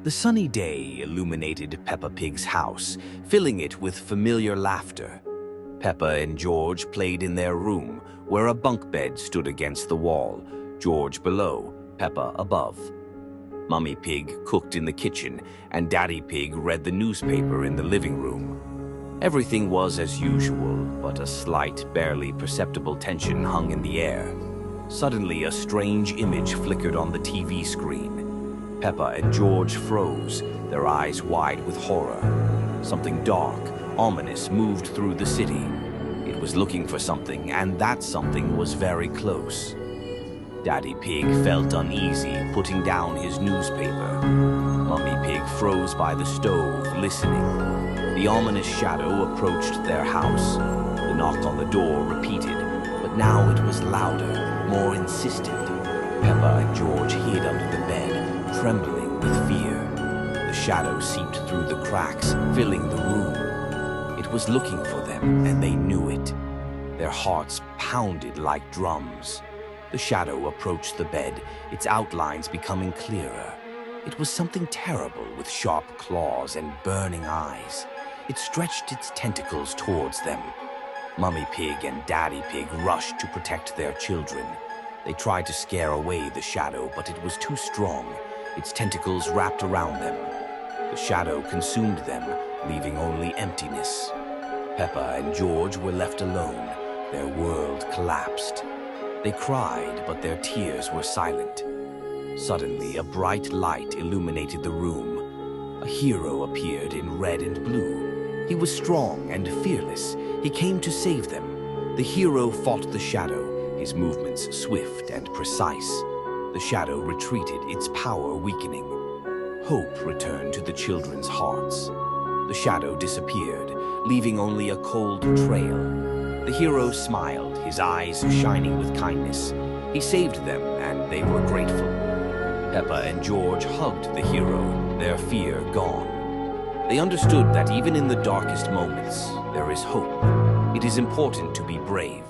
The sunny day illuminated Peppa Pig's house, filling it with familiar laughter. Peppa and George played in their room, where a bunk bed stood against the wall, George below, Peppa above. Mummy Pig cooked in the kitchen, and Daddy Pig read the newspaper in the living room. Everything was as usual, but a slight, barely perceptible tension hung in the air. Suddenly, a strange image flickered on the TV screen. Peppa and George froze, their eyes wide with horror. Something dark, ominous moved through the city. It was looking for something, and that something was very close. Daddy Pig felt uneasy, putting down his newspaper. Mummy Pig froze by the stove, listening. The ominous shadow approached their house. The knock on the door repeated, but now it was louder, more insistent. Peppa and George hid under the bed, trembling with fear. The shadow seeped through the cracks, filling the room. It was looking for them, and they knew it. Their hearts pounded like drums. The shadow approached the bed, its outlines becoming clearer. It was something terrible with sharp claws and burning eyes. It stretched its tentacles towards them. Mummy Pig and Daddy Pig rushed to protect their children. They tried to scare away the shadow, but it was too strong. Its tentacles wrapped around them. The shadow consumed them, leaving only emptiness. Peppa and George were left alone. Their world collapsed. They cried, but their tears were silent. Suddenly, a bright light illuminated the room. A hero appeared in red and blue. He was strong and fearless. He came to save them. The hero fought the shadow, his movements swift and precise. The shadow retreated, its power weakening. Hope returned to the children's hearts. The shadow disappeared, leaving only a cold trail. The hero smiled, his eyes shining with kindness. He saved them, and they were grateful. Peppa and George hugged the hero, their fear gone. They understood that even in the darkest moments, there is hope. It is important to be brave.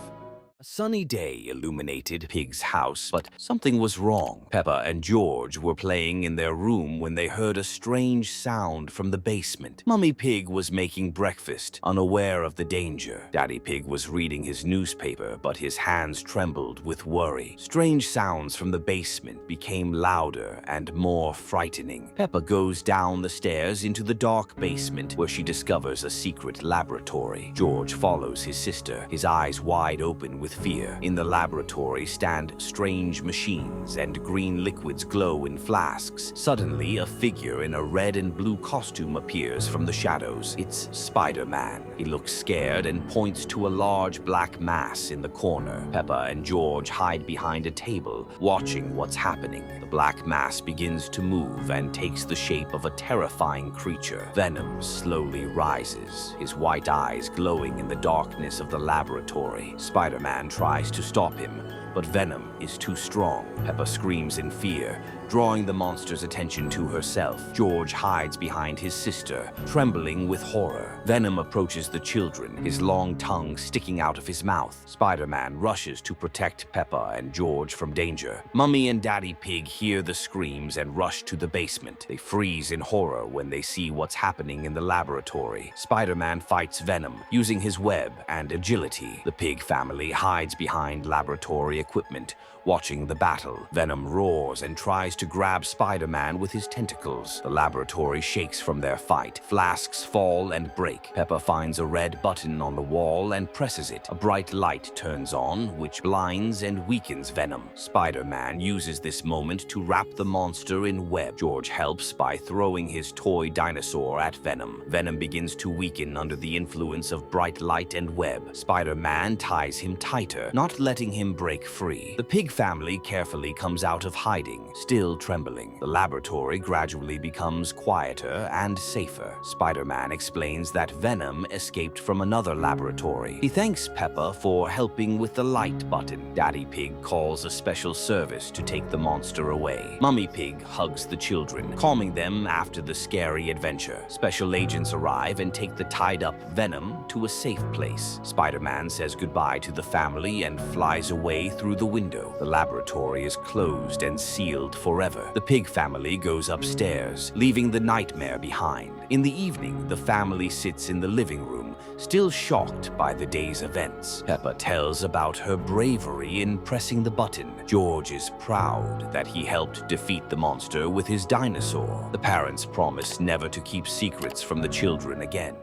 A sunny day illuminated Pig's house, but something was wrong. Peppa and George were playing in their room when they heard a strange sound from the basement. Mummy Pig was making breakfast, unaware of the danger. Daddy Pig was reading his newspaper, but his hands trembled with worry. Strange sounds from the basement became louder and more frightening. Peppa goes down the stairs into the dark basement, where she discovers a secret laboratory. George follows his sister, his eyes wide open with fear. In the laboratory stand strange machines, and green liquids glow in flasks. Suddenly, a figure in a red and blue costume appears from the shadows. It's Spider-Man. He looks scared and points to a large black mass in the corner. Peppa and George hide behind a table, watching what's happening. The black mass begins to move and takes the shape of a terrifying creature. Venom slowly rises, his white eyes glowing in the darkness of the laboratory. Spider-Man tries to stop him, but Venom is too strong. Peppa screams in fear, drawing the monster's attention to herself. George hides behind his sister, trembling with horror. Venom approaches the children, his long tongue sticking out of his mouth. Spider-Man rushes to protect Peppa and George from danger. Mummy and Daddy Pig hear the screams and rush to the basement. They freeze in horror when they see what's happening in the laboratory. Spider-Man fights Venom, using his web and agility. The Pig family hides behind laboratory equipment, watching the battle. Venom roars and tries to grab Spider-Man with his tentacles. The laboratory shakes from their fight. Flasks fall and break. Peppa finds a red button on the wall and presses it. A bright light turns on, which blinds and weakens Venom. Spider-Man uses this moment to wrap the monster in web. George helps by throwing his toy dinosaur at Venom. Venom begins to weaken under the influence of bright light and web. Spider-Man ties him tighter, not letting him break free. The Pig family carefully comes out of hiding, still trembling. The laboratory gradually becomes quieter and safer. Spider-Man explains that Venom escaped from another laboratory. He thanks Peppa for helping with the light button. Daddy Pig calls a special service to take the monster away. Mummy Pig hugs the children, calming them after the scary adventure. Special agents arrive and take the tied-up Venom to a safe place. Spider-Man says goodbye to the family and flies away through the window. The laboratory is closed and sealed forever. The pig family goes upstairs, leaving the nightmare behind. In the evening, the family sits in the living room, still shocked by the day's events. Peppa tells about her bravery in pressing the button. George is proud that he helped defeat the monster with his dinosaur. The parents promise never to keep secrets from the children again.